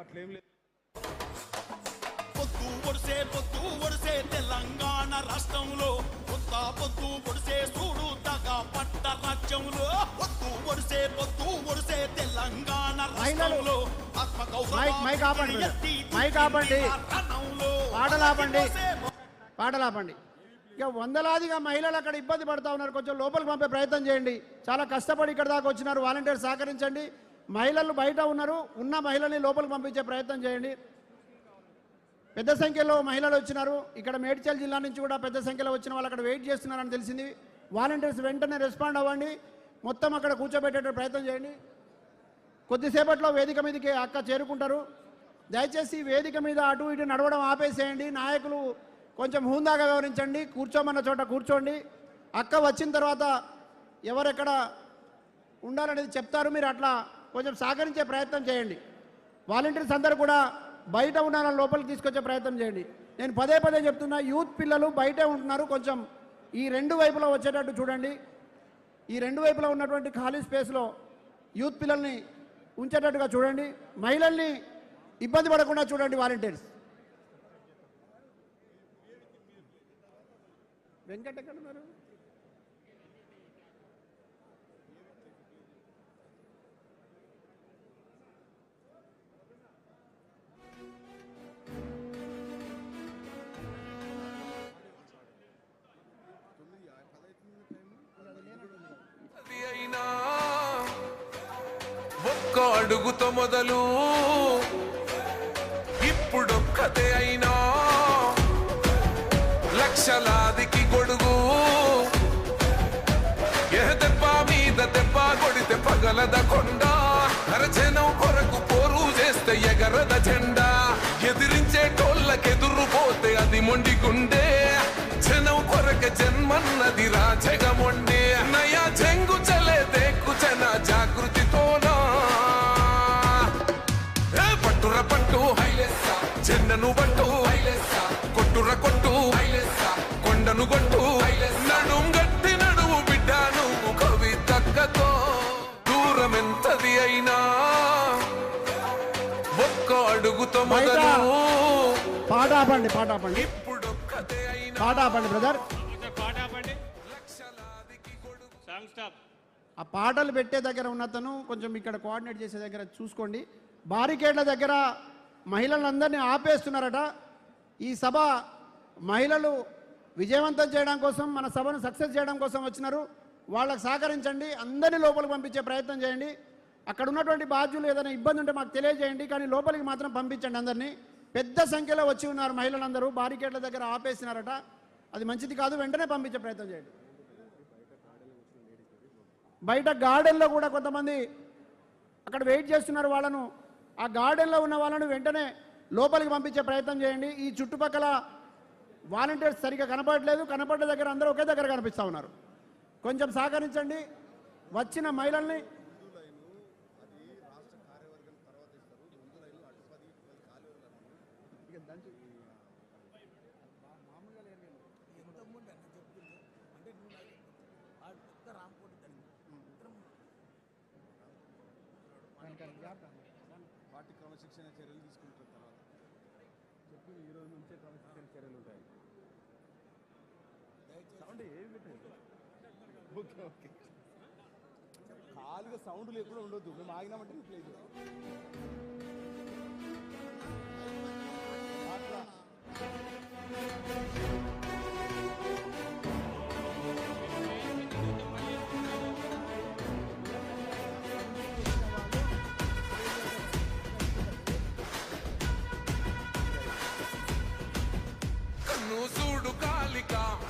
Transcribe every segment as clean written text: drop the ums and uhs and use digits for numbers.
అట్లేం లేదు. పొద్దు ఒడిసే తెలంగాణ రాష్ట్రంలో కొత్త పొద్దు ఒడిసే చూడు తగా పట్ట రాజ్యంలో పొద్దు ఒడిసే తెలంగాణ రాష్ట్రంలో పాటలాపండి. ఇక వందలాదిగా మహిళలు అక్కడ ఇబ్బంది పడతా ఉన్నారు. కొంచెం లోపలికి పంపే ప్రయత్నం చేయండి. చాలా కష్టపడి ఇక్కడ దాకా వచ్చినారు. వాలంటీర్స్ సహకరించండి. మహిళలు బయట ఉన్నారు. ఉన్న మహిళల్ని లోపలికి పంపించే ప్రయత్నం చేయండి. పెద్ద సంఖ్యలో మహిళలు వచ్చినారు. ఇక్కడ మేడ్చల్ జిల్లా నుంచి కూడా పెద్ద సంఖ్యలో వచ్చిన వాళ్ళు అక్కడ వెయిట్ చేస్తున్నారని తెలిసింది. వాలంటీర్స్ వెంటనే రెస్పాండ్ అవ్వండి. మొత్తం అక్కడ కూర్చోబెట్టే ప్రయత్నం చేయండి. కొద్దిసేపట్లో వేదిక మీదకి అక్క చేరుకుంటారు. దయచేసి వేదిక మీద అటు ఇటు నడవడం ఆపేసేయండి. నాయకులు కొంచెం హుందాగా వ్యవహరించండి. కూర్చోమన్న చోట కూర్చోండి. అక్క వచ్చిన తర్వాత ఎవరెక్కడ ఉండాలనేది చెప్తారు. మీరు అట్లా కొంచెం సహకరించే ప్రయత్నం చేయండి. వాలంటీర్స్ అందరూ కూడా బయట ఉన్న లోపలికి తీసుకొచ్చే ప్రయత్నం చేయండి. నేను పదే చెప్తున్నా, యూత్ పిల్లలు బయటే ఉంటున్నారు. కొంచెం ఈ రెండు వైపులా వచ్చేటట్టు చూడండి. ఈ రెండు వైపులా ఉన్నటువంటి ఖాళీ స్పేస్లో యూత్ పిల్లల్ని ఉంచేటట్టుగా చూడండి. మహిళల్ని ఇబ్బంది పడకుండా చూడండి. వాలంటీర్స్ వెంకట్ ఎక్కడ ఉన్నారు? ఒక్క అడుగుతో మొదలు ఇప్పుడొక్కతే అయినా లక్షలాదికి గొడుగు. ఏ దెబ్బ మీద దెబ్బ కొడితే పగలద కొండ. జనం కొరకు పోరు చేస్తే ఎగరద జెండా. ఎదిరించే టోళ్ళకెదురు పోతే అది మొండి గుండె. జనం కొరక జన్మన్నది రాజగమొండే. నయా జంగు చలే దేకు జన జాగృతితోనా. పట్టుర పట్టు జెండను పట్టు కొట్టుర కొట్టు కొండను కొట్టు. నడుం గట్టి నడువు బిడ్డ నువ్వు కవి తక్కతో. దూరం ఎంతది అయినా ఒక్క అడుగుతో మొదలు. పాట ఆపండి ఇప్పుడు పాట ఆపండి బ్రదర్. ఆ పాటలు పెట్టే దగ్గర ఉన్నతను కొంచెం ఇక్కడ కోఆర్డినేట్ చేసే దగ్గర చూసుకోండి. బారికేడ్ల దగ్గర మహిళలందరినీ ఆపేస్తున్నారట. ఈ సభ మహిళలు విజయవంతం చేయడం కోసం, మన సభను సక్సెస్ చేయడం కోసం వచ్చినారు. వాళ్ళకు సహకరించండి. అందరినీ లోపలికి పంపించే ప్రయత్నం చేయండి. అక్కడ ఉన్నటువంటి బాధ్యులు ఏదైనా ఇబ్బంది ఉంటే మాకు తెలియజేయండి. కానీ లోపలికి మాత్రం పంపించండి. అందరినీ పెద్ద సంఖ్యలో వచ్చి ఉన్నారు మహిళలందరూ. బారికేడ్ల దగ్గర ఆపేసినారట. అది మంచిది కాదు. వెంటనే పంపించే ప్రయత్నం చేయండి. బయట గార్డెన్లో కూడా కొంతమంది అక్కడ వెయిట్ చేస్తున్నారు. వాళ్ళను ఆ గార్డెన్లో ఉన్న వాళ్ళను వెంటనే లోపలికి పంపించే ప్రయత్నం చేయండి. ఈ చుట్టుపక్కల వాలంటీర్స్ సరిగ్గా కనపడలేదు. కనపడ్డ దగ్గర అందరూ ఒకే దగ్గర కనిపిస్తూ ఉన్నారు. కొంచెం సహకరించండి. వచ్చిన మహిళల్ని పార్టీ క్రమశిక్షణ చర్యలు తీసుకుంటారు. తర్వాత చెప్పి ఈ రోజు నుంచే క్రమశిక్షణ చర్యలు ఉంటాయి. సౌండ్ ఏమి పెట్టండి. ఓకే ఖాళీగా సౌండ్ లేకుండా ఉండొద్దు. మేము ఆగినామంటే ప్లే చేస్తాం.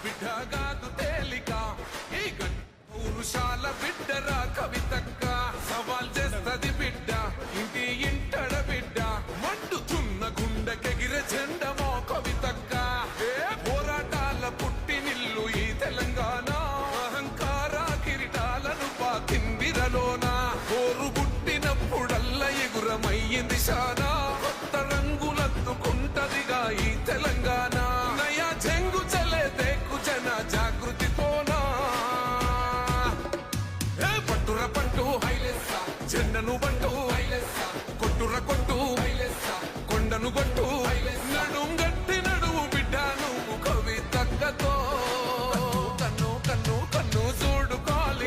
బిడ్డగాదు తేలిక ఈ పౌరుషాల బిడ్డరా కవితక్క. సవాల్ చేస్తది బిడ్డ ఇంటి ఇంటడ బిడ్డ. మండుతున్న గుండెకెగిరే జెండమో కవితక్క.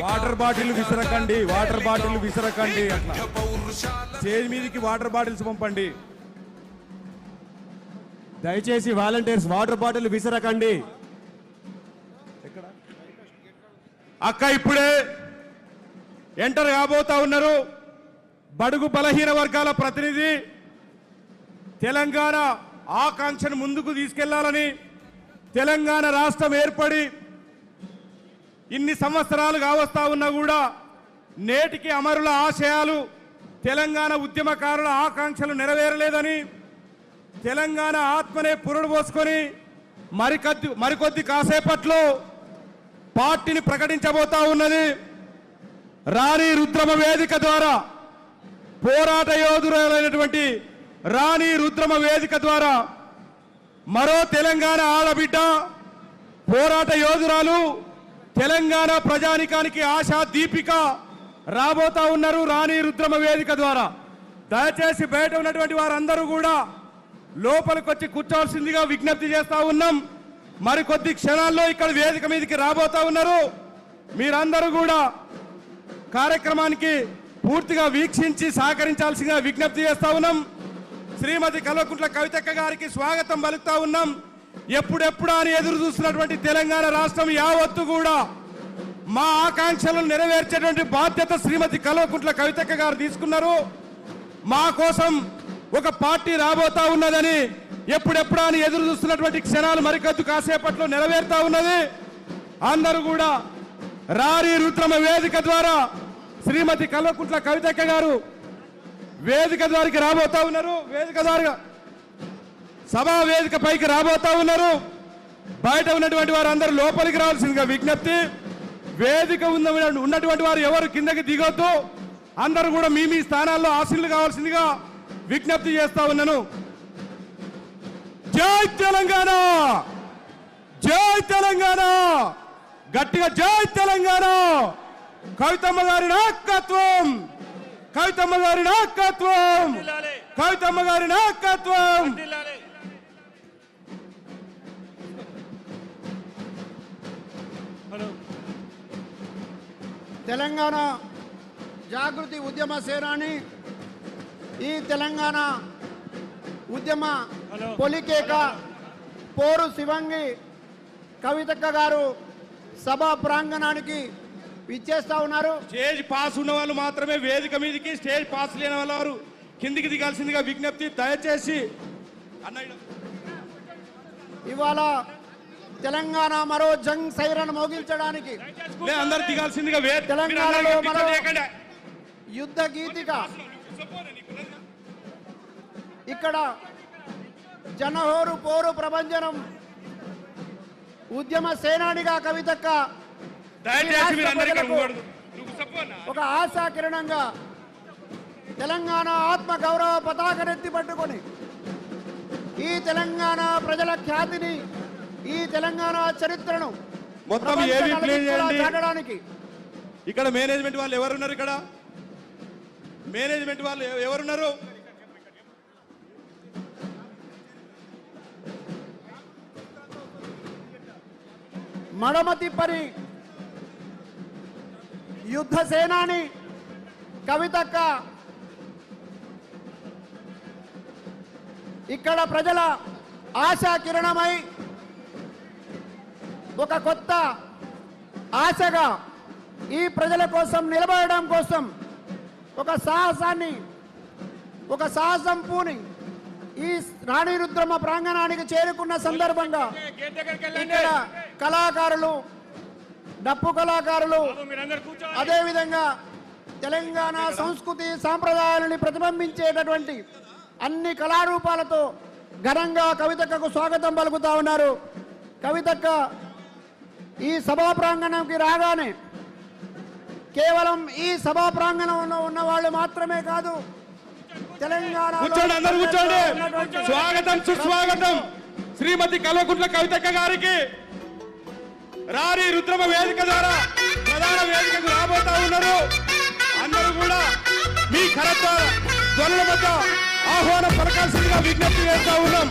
వాటర్ బాటిల్ విసరకండి, వాటర్ బాటిల్ విసరకండి. అట్లా స్టేజ్ మీదకి వాటర్ బాటిల్స్ పంపండి. దయచేసి వాలంటీర్స్ వాటర్ బాటిల్ విసరకండి. అక్క ఇప్పుడే ఎంటర్ కాబోతా ఉన్నారు బడుగు బలహీన వర్గాల ప్రతినిధి. తెలంగాణ ఆకాంక్షను ముందుకు తీసుకెళ్లాలని, తెలంగాణ రాష్ట్రం ఏర్పడి ఇన్ని సంవత్సరాలు కావస్తా ఉన్నా కూడా నేటికి అమరుల ఆశయాలు, తెలంగాణ ఉద్యమకారుల ఆకాంక్షలు నెరవేరలేదని, తెలంగాణ ఆత్మనే పురుడు పోసుకొని మరికొద్ది కాసేపట్లో పార్టీని ప్రకటించబోతా ఉన్నది. రాణి రుద్రమ వేదిక ద్వారా, పోరాట యోధురాలైనటువంటి రాణి రుద్రమ వేదిక ద్వారా మరో తెలంగాణ ఆడబిడ్డ, పోరాట యోధురాలు, తెలంగాణ ప్రజానికానికి ఆశా దీపిక రాబోతా ఉన్నారు రాణి రుద్రమ వేదిక ద్వారా. దయచేసి బయట ఉన్నటువంటి వారందరూ కూడా లోపలికి వచ్చి కూర్చోవలసిందిగా విజ్ఞప్తి చేస్తా ఉన్నాం. మరికొద్ది క్షణాల్లో ఇక్కడ వేదిక మీదకి రాబోతా ఉన్నారు. మీరందరూ కూడా కార్యక్రమానికి పూర్తిగా వీక్షించి సహకరించాల్సిందిగా విజ్ఞప్తి చేస్తా ఉన్నాం. శ్రీమతి కల్వకుంట్ల కవితక్క గారికి స్వాగతం పలుకుతా ఉన్నాం. ఎప్పుడెప్పుడా అని ఎదురు చూస్తున్నటువంటి తెలంగాణ రాష్ట్రం యావత్తు కూడా మా ఆకాంక్షలను నెరవేర్చేటువంటి బాధ్యత శ్రీమతి కల్వకుంట్ల కవితక్క గారు తీసుకున్నారు. మా కోసం ఒక పార్టీ రాబోతా ఉన్నదని ఎప్పుడెప్పుడా అని ఎదురు చూస్తున్నటువంటి క్షణాలు మరికొద్ది కాసేపట్లో నెరవేరుతా ఉన్నది. అందరూ కూడా రాణి రుద్రమ వేదిక ద్వారా శ్రీమతి కల్వకుంట్ల కవితక్క గారు వేదిక ద్వారికి రాబోతా ఉన్నారు. వేదిక ద్వారా సభా వేదిక పైకి రాబోతా ఉన్నారు. బయట ఉన్నటువంటి వారు అందరూ లోపలికి రావాల్సిందిగా విజ్ఞప్తి. వేదిక ఉన్నటువంటి వారు ఎవరు కిందకి దిగొద్దు. అందరూ కూడా మీ మీ స్థానాల్లో ఆశీనులు కావాల్సిందిగా విజ్ఞప్తి చేస్తా ఉన్నాను. జై తెలంగాణ, జై తెలంగాణ, గట్టిగా జై తెలంగాణ. కవితమ్మ గారి నాయకత్వం, కవితమ్మ గారి నాయకత్వం, కవితమ్మ గారి నాయకత్వం. తెలంగాణ జాగృతి ఉద్యమ సేనాని, ఈ తెలంగాణ ఉద్యమ పొలికేక పోరు శివంగి కవితక్క గారు సభా ప్రాంగణానికి విచ్చేస్తా ఉన్నారు. స్టేజ్ పాస్ ఉన్న వాళ్ళు మాత్రమే వేదిక మీదకి, స్టేజ్ పాస్ లేని వాళ్ళు కిందికి దిగాల్సిందిగా విజ్ఞప్తి. దయచేసి ఇవాళ తెలంగాణ మరో జంగ్ సైరన్ మోగించడానికి అందరు దిగాల్సిందిగా తెలంగాణలో మరో యుద్ధ గీతిక ఇక్కడ జనహోరు పోరు ప్రభంజనం ఉద్యమ సేనానిగా కవితక్క ఒక ఆశా కిరణంగా తెలంగాణ ఆత్మ గౌరవ పతాకనెత్తి పట్టుకొని ఈ తెలంగాణ ప్రజల ఖ్యాతిని, ఈ తెలంగాణ చరిత్రను మొత్తం ఏవి ప్లే చేయండి. దాటడానికి ఇక్కడ మేనేజ్మెంట్ వాళ్ళు ఎవరున్నారు? ఇక్కడ మేనేజ్మెంట్ వాళ్ళు ఎవరున్నారు? మడమ తిప్పని యుద్ధ సేనాని కవితక్క ఇక్కడ ప్రజల ఆశా కిరణమై ఒక కొత్త ఆశగా ఈ ప్రజల కోసం నిలబడడం కోసం ఒక సాహసం పూని ఈ రాణి రుద్రమ ప్రాంగణానికి చేరుకున్న సందర్భంగా ఇక్కడ కళాకారులు, డప్పు కళాకారులు, అదేవిధంగా తెలంగాణ సంస్కృతి సాంప్రదాయాలని ప్రతిబింబించేటటువంటి అన్ని కళారూపాలతో ఘనంగా కవితక్కకు స్వాగతం పలుకుతా ఉన్నారు. కవితక్క ఈ సభా ప్రాంగణంకి రాగానే కేవలం ఈ సభా ప్రాంగణంలో ఉన్న వాళ్ళు మాత్రమే కాదు, తెలంగాణ అందరూ కూర్చోండి. స్వాగతం, సుస్వాగతం శ్రీమతి కల్వకుంట్ల కవితక్క గారికి రాణి రుద్రమ వేదిక ద్వారా ప్రధాన వేదికకు రాబోతా ఉన్నారు. అందరూ కూడా మీ కరతాళ ధ్వనుల మధ్య ఆహ్వానం పలకాల్సిందిగా విజ్ఞప్తి చేస్తా ఉన్నాం.